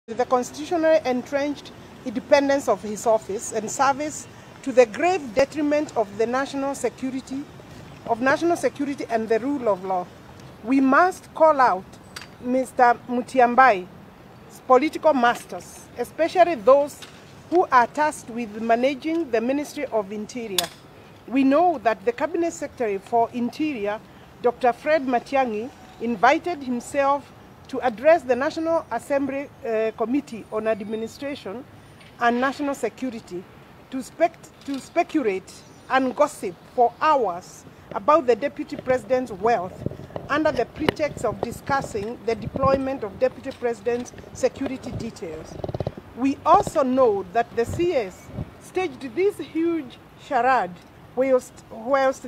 The constitutionally entrenched independence of his office and service to the grave detriment of the national security and the rule of law. We must call out Mr. Matiangi's political masters, especially those who are tasked with managing the Ministry of Interior. We know that the Cabinet Secretary for Interior, Dr. Fred Matiangi, invited himself to address the National Assembly Committee on Administration and National Security to speculate and gossip for hours about the Deputy President's wealth under the pretext of discussing the deployment of Deputy President's security details. We also know that the CS staged this huge charade whilst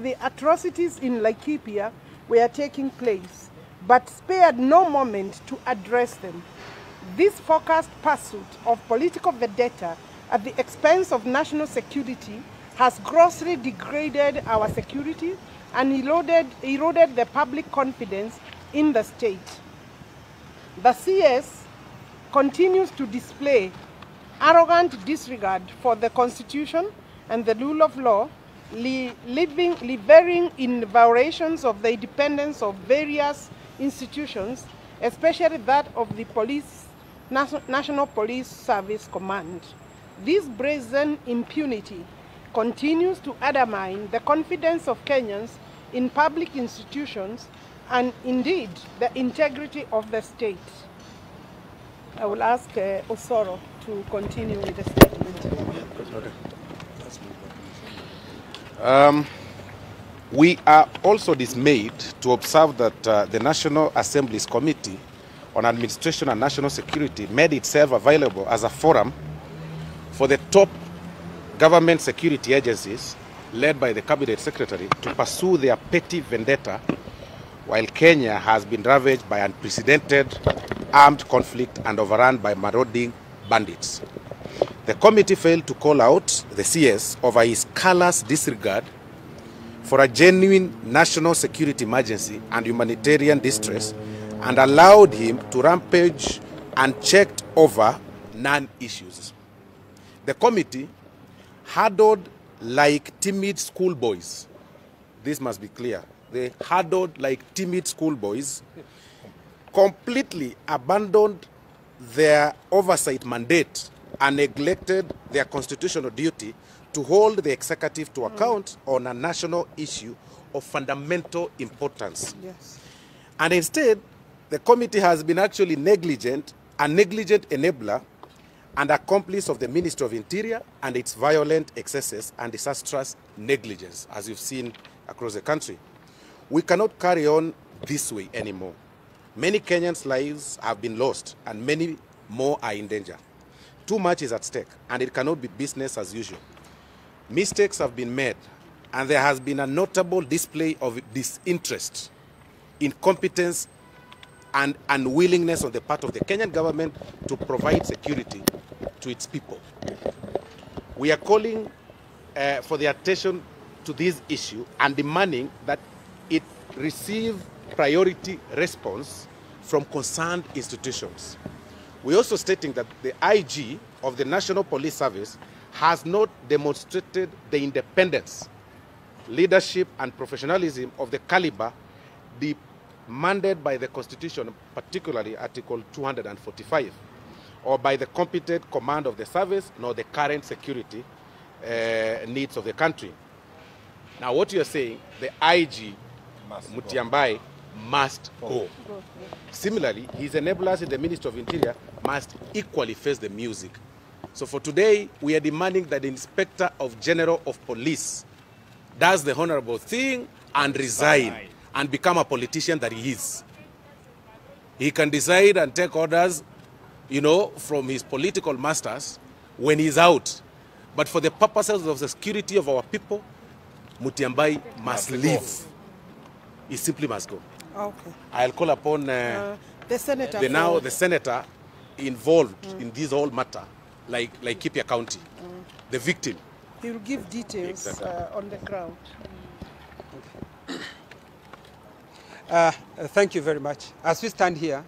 the atrocities in Laikipia were taking place, but spared no moment to address them. This focused pursuit of political vendetta at the expense of national security has grossly degraded our security and eroded the public confidence in the state. The CS continues to display arrogant disregard for the Constitution and the rule of law, living in violations of the independence of various institutions, especially that of the National Police Service Command. This brazen impunity continues to undermine the confidence of Kenyans in public institutions and indeed the integrity of the state. I will ask Osoro to continue with the statement. We are also dismayed to observe that the National Assembly's Committee on Administration and National Security made itself available as a forum for the top government security agencies led by the Cabinet Secretary to pursue their petty vendetta while Kenya has been ravaged by unprecedented armed conflict and overrun by marauding bandits. The committee failed to call out the CS over his callous disregard for a genuine national security emergency and humanitarian distress and allowed him to rampage unchecked over non-issues. The committee huddled like timid schoolboys. This must be clear. They huddled like timid schoolboys, completely abandoned their oversight mandate and neglected their constitutional duty to hold the executive to account on a national issue of fundamental importance. Yes. And instead, the committee has been actually negligent, a negligent enabler and accomplice of the Ministry of Interior and its violent excesses and disastrous negligence, as you've seen across the country. We cannot carry on this way anymore. Many Kenyans' lives have been lost and many more are in danger. Too much is at stake and it cannot be business as usual. Mistakes have been made and there has been a notable display of disinterest, incompetence and unwillingness on the part of the Kenyan government to provide security to its people. We are calling for the attention to this issue and demanding that it receive priority response from concerned institutions. We are also stating that the IG of the National Police Service has not demonstrated the independence, leadership and professionalism of the caliber demanded by the Constitution, particularly Article 245, or by the competent command of the service, nor the current security needs of the country. Now what you are saying, the IG, Matiangi, must go. Similarly, his enablers in the Ministry of Interior must equally face the music. So for today, we are demanding that the Inspector General of Police does the honorable thing and resign and become a politician that he is. He can decide and take orders, from his political masters when he's out. But for the purposes of the security of our people, Matiangi must leave. He simply must go. Okay. I'll call upon the senator. the senator involved in this whole matter, like Laikipia County, the victim. He will give details on the ground. Thank you very much. As we stand here,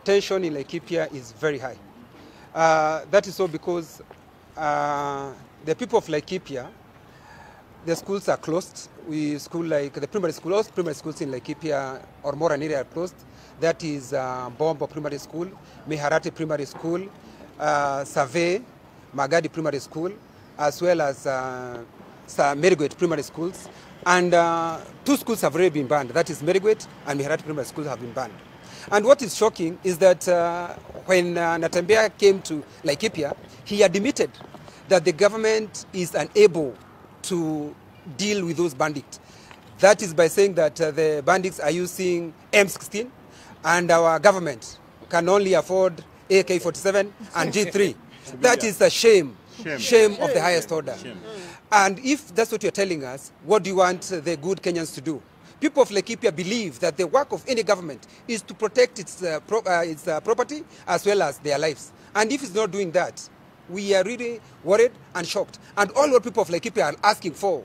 tension in Laikipia is very high. That is so because the people of Laikipia, the schools are closed. We school like the primary school, all primary schools in Laikipia or Moran area are closed. That is Bombo Primary School, Miharati Primary School, Save, Magadi Primary School, as well as Merigwet Primary Schools. And 2 schools have already been banned. That is Merigwet and Miharati Primary Schools have been banned. And what is shocking is that when Natembeya came to Laikipia, he admitted that the government is unable to deal with those bandits. That is by saying that the bandits are using M16 and our government can only afford AK-47 and G3. That is a shame. Shame of the highest order. And if that's what you're telling us, what do you want the good Kenyans to do? People of Laikipia believe that the work of any government is to protect its property as well as their lives. And if it's not doing that, we are really worried and shocked. And all what people of Laikipia are asking for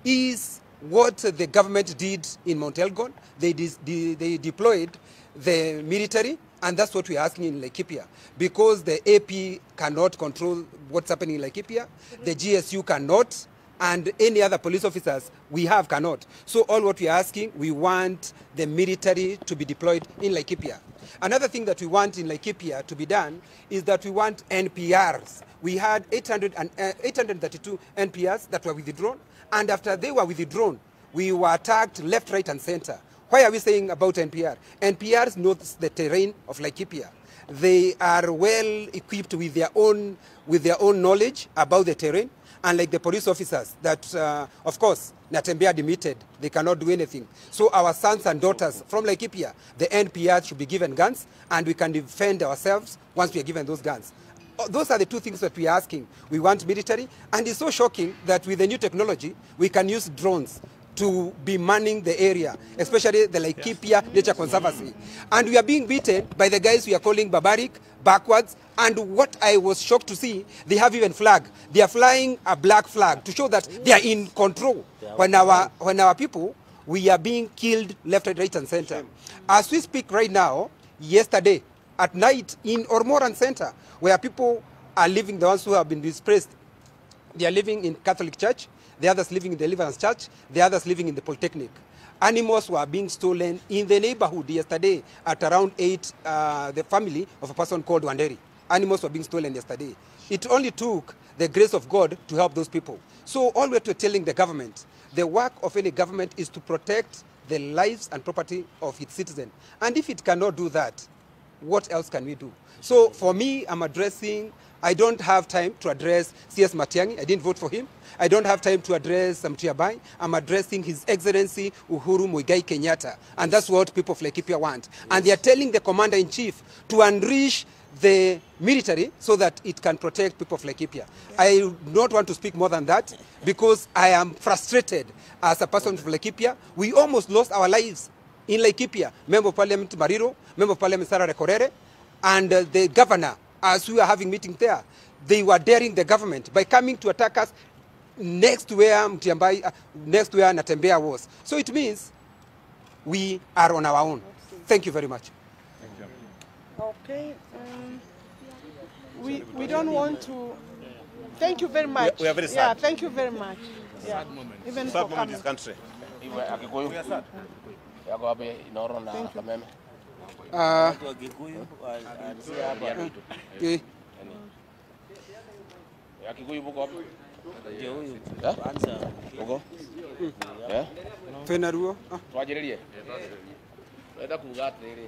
is what the government did in Mount Elgon. They deployed the military, and that's what we're asking in Laikipia. Because the AP cannot control what's happening in Laikipia, the GSU cannot, and any other police officers we have cannot. So all what we're asking, we want the military to be deployed in Laikipia. Another thing that we want in Laikipia to be done is that we want NPRs. We had 832 NPRs that were withdrawn, and after they were withdrawn, we were attacked left, right, and center. Why are we saying about NPR? NPRs know the terrain of Laikipia. They are well equipped with their own knowledge about the terrain, unlike the police officers that, of course, Natembeya admitted they cannot do anything. So our sons and daughters from Laikipia, the NPR should be given guns, and we can defend ourselves once we are given those guns. Those are the 2 things that we are asking. We want military, and it's so shocking that with the new technology, we can use drones to be manning the area, especially the Laikipia Nature Conservancy. And we are being beaten by the guys we are calling barbaric, backwards, and what I was shocked to see, they have even flag. They are flying a black flag to show that they are in control. When our people, we are being killed left, right, and center. As we speak right now, yesterday, at night in Ormoran Center, where people are living, the ones who have been displaced, they are living in Catholic Church, the others living in the Deliverance Church, the others living in the Polytechnic. Animals were being stolen in the neighborhood yesterday at around 8, the family of a person called Wanderi. Animals were being stolen yesterday. It only took the grace of God to help those people. So all we're telling the government, the work of any government is to protect the lives and property of its citizens. And if it cannot do that, what else can we do? So for me, I don't have time to address CS Matiangi. I didn't vote for him. I don't have time to address Mtiabai. I'm addressing His Excellency Uhuru Muigai Kenyatta. And that's what people of Laikipia want. Yes. And they are telling the Commander-in-Chief to unleash the military so that it can protect people of Laikipia. I do not want to speak more than that because I am frustrated as a person from Laikipia. We almost lost our lives in Laikipia. Member of Parliament Mariro, Member of Parliament Sarah Rekorere, and the governor, as we were having meetings there, they were daring the government by coming to attack us next to where Natembeya was. So it means we are on our own. Thank you very much. Thank you. Okay. We don't want to. Thank you very much. We are very sad. Yeah, thank you very much. Yeah. Sad moment. Even Sad for moment in coming. this country. We are sad. Fenaruo. Twajirerie. Wenda kuga atiriri.